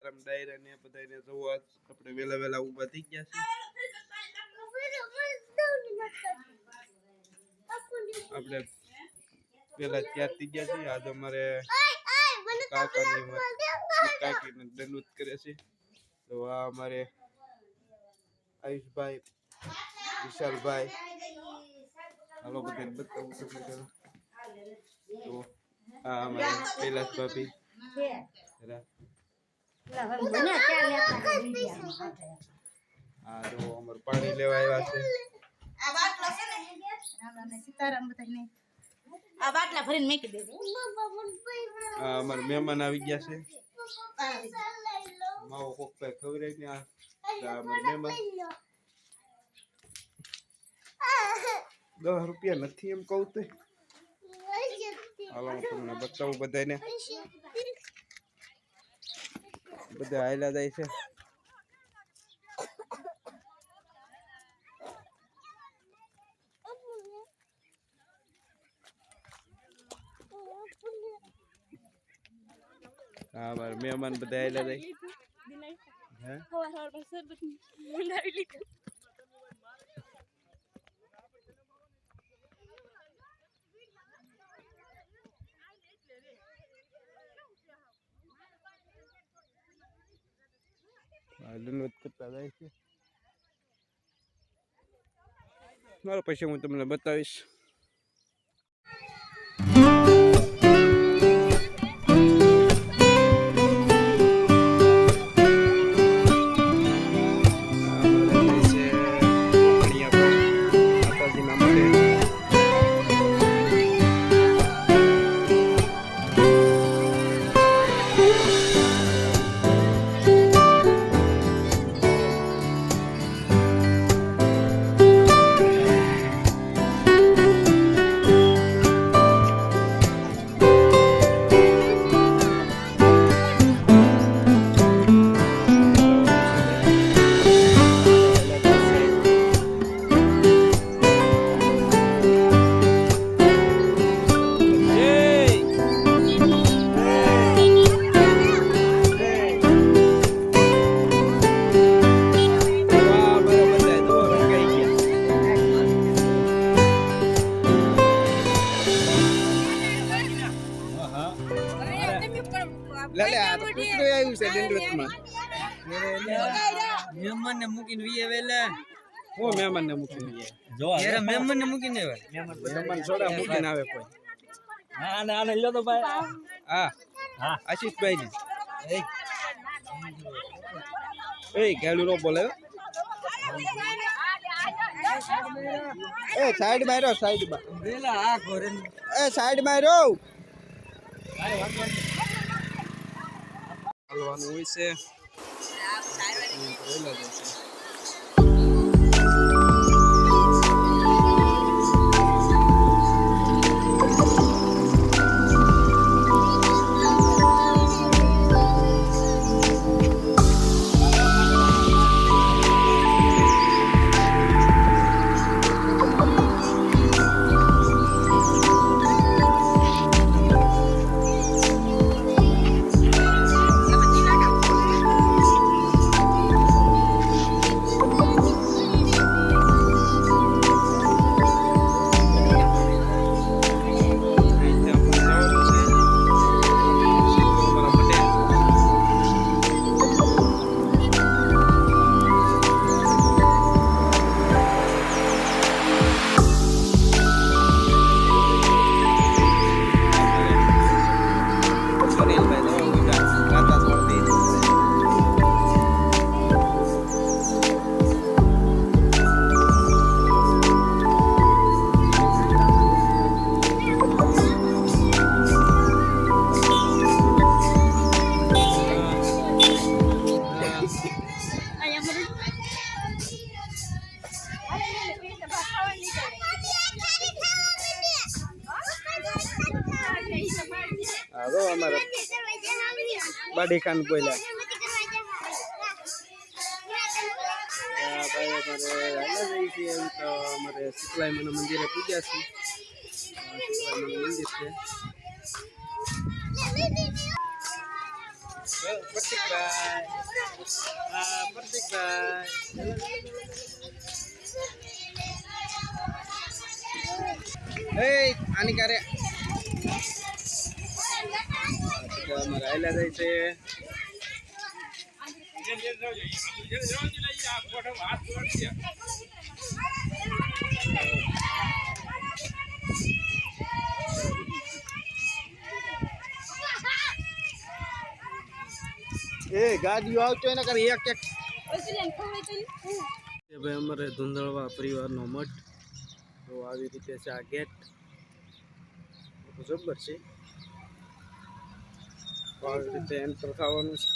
ડાયરા ને બધાને જોવા આપણે વેલા વેલા ઊભા થઈ ગયા છે આપણે પેલા તૈયાર થઈ ગયા છીએ આજ અમારે કાકીને દંડવત કરે છે તો આ અમારે આયુષભાઈ વિશાલભાઈ હાલો બધાને બતાવું તો આ અમારે કૈલાસ ભાભી હા જો અમારે પાણી લેવા આવ્યા છે આ બાટલો છે ને સીતારામ બધાને આ બાટલા ભરીને મૂકી દેજો આ અમારે મહેમાન આવી ગયા છે માવો કોક ભાઈ ખવડાવી ને આ અમારે મહેમાન 10 રૂપિયા નથી એમ કહું તો હાલો હું તમને બતાવું બધાને બધા આયલા જાય છે હા મારા મહેમાન બધા આયલા જાય હે દંડવત કરતા જાય છે મારો પછી હું તમને બતાવીશ મહેમાન ને મૂકીને વીએ વેલે હું મહેમાન ને મૂકીને જો યાર મહેમાન ને મૂકીને આવે મહેમાન છોડા મૂકીને આવે કોઈ હા આને લ્યો તો ભાઈ હા હા આશીષભાઈ ની એ ગાલું નો બોલે એ સાઈડ માં રહો સાઈડ માં વેલા આ ઘરે એ સાઈડ માં રહો હાલવાનું હોય છે હવે અમારે બાડી ખાન બોલ્યા ભાઈ અમારે હાલ્યા જઈએ છીએ એમ તો અમારે શીતલાઈ માના મંદિરે પૂજ્યા છે શીતલાઈ માનું મંદિર છે પ્રતિકભાઈ આની કારે અમારે આયલા જાય છે એ ગાડીઓ આવતો એના કરે એક એક ભાઈ અમારે ધુંધળવા પરિવારનો મઠ તો આવી રીતે છે આ ગેટ જબર છે તો આવી રીતે એન્ટર થવાનું છે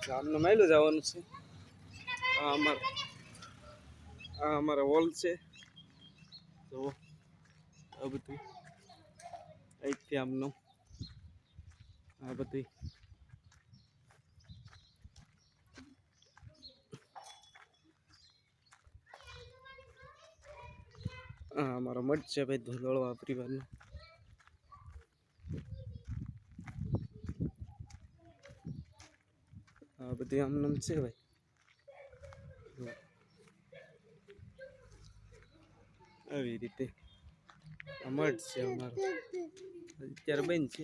ગામને માયલું જવાનું છે આ અમારા હોલ છે તો આ બધું અહીંથી આમનું આ બધું અમારો મઠ છે ભાઈ ધુંધળવા પરિવારનો આ બધી આમ નામ છે ભાઈ આવી રીતે આ મઠ છે અમારો અત્યારે બેન છે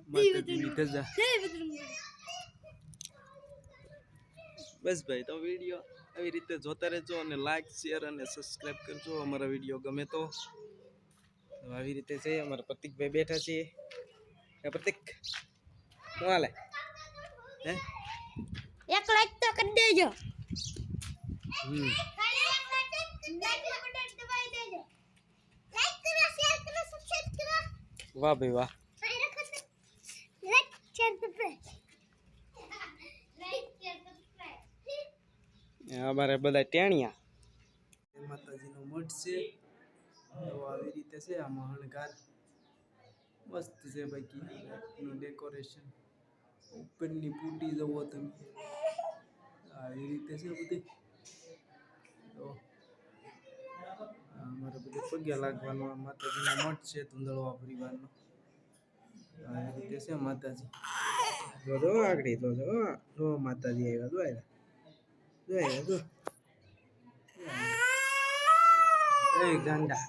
માતાજીની ધજા બસ ભાઈ તો વિડીયો આવી રીતે જોતા રહેજો અને લાઈક શેર અને સબસ્ક્રાઇબ કરજો અમારા વિડીયો ગમે તો આવી રીતે છે અમારા પ્રતિકભાઈ બેઠા છે પ્રતિક શું હાલે હે એક લાઈક તો કરી દેજો વાહ ભાઈ વાહ અમારે બધા ટેણિયા માતાજીનો મઠ છે તો આવી રીતે છે આમાં હણગાર મસ્ત છે બાકી નું ડેકોરેશન ઉપરની પૂટી જવો તમે આવી રીતે છે બધી તો અમારે બધે પગ્યા લાગવાનો માતાજીનો મઠ છે ધુંધળવા પરિવારનો આવી રીતે છે માતાજી જો આગળ જો માતાજી આવ્યા જો એ ગાંડા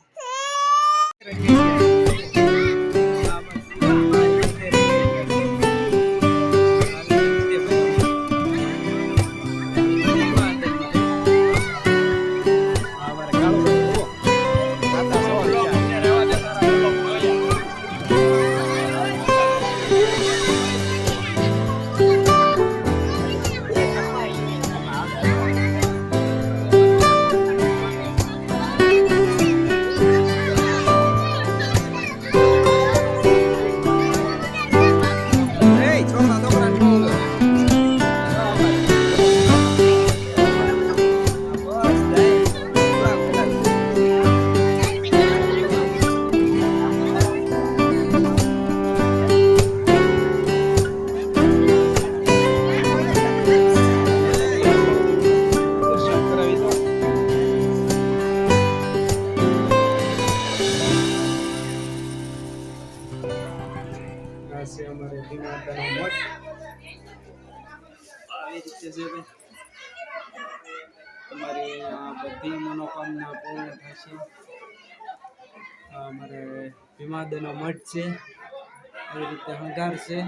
અમારે ભીમાતાનો મઠ આવી રીતે છે ભાઈ અમારી આ બધી મનોકામના પૂર્ણ થશે અમારે ભીમાતાનો મઠ છે આવી રીતે હંગાર છે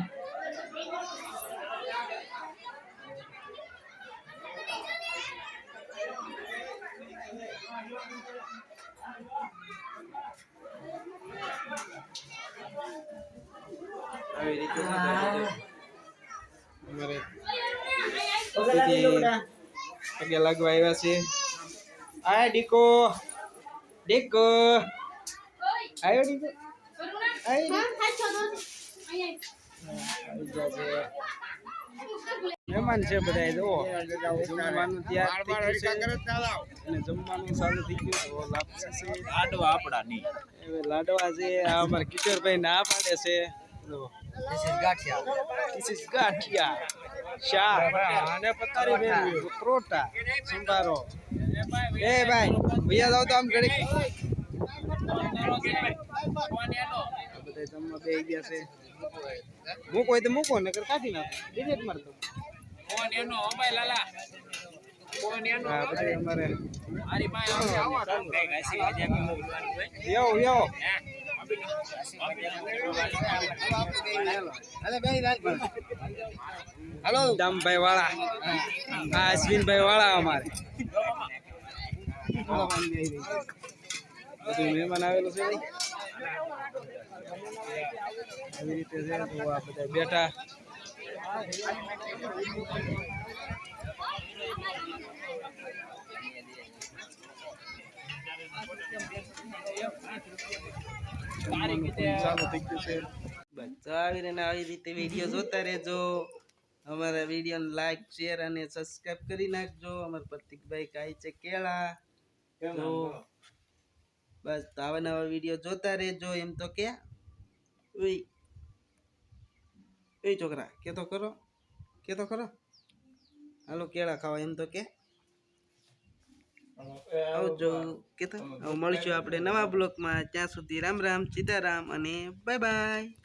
આવી રીતે અમારે પગે લાગવા આવ્યા છે આ ડીકો આવ્યો ડીકો મહેમાન છે બધા જુઓ જમવાનું તૈયાર થઈ ગયું છે અને જમવાનું ચાલુ થઈ ગયું તો લાપસી છે લાડવા આપણા ની લાડવા છે આ અમારા કિશોરભાઈ ના પાડે છે This is gaठिया શાક અને પતારી મેળવી પરોઠા સંભારો એ ભાઈ ભૈયા જાવ તો આમ ઘડી બધા જમવા બેસી ગયા છે મૂકો હોય તો મૂકો ને કાઢી નાખો ડિલીટ મારતો ફોન એનો મોબાઈલ આલા ફોન એનો હા પછી અમારે મારી પાસે આવો કઈ ઘાસી મજા મોકલવાનું હોય યો યો હાલો દામભાઈ વાળા આ અશ્વિનભાઈ વાળા અમારે બધું મહેમાન આવેલું છે આવી રીતે છે તો આ બધા બેઠા ચાલુ થઈ ગયું છે બસ આવી રીતે વિડીયો જોતા રહેજો અમારા વિડીયોને લાઈક શેર અને સબસ્ક્રાઇબ કરી નાખજો અમારા પ્રતિકભાઈ કાઈ છે કેળા તો બસ આવા નવા વિડીયો જોતા રહેજો એમ તો કે ઓય છોકરા કે તો ખરો હાલો કેળા ખાવા એમ તો કે આવજો કે તો મળશું આપણે નવા બ્લોગમાં ત્યાં સુધી રામ રામ સીતારામ અને બાય બાય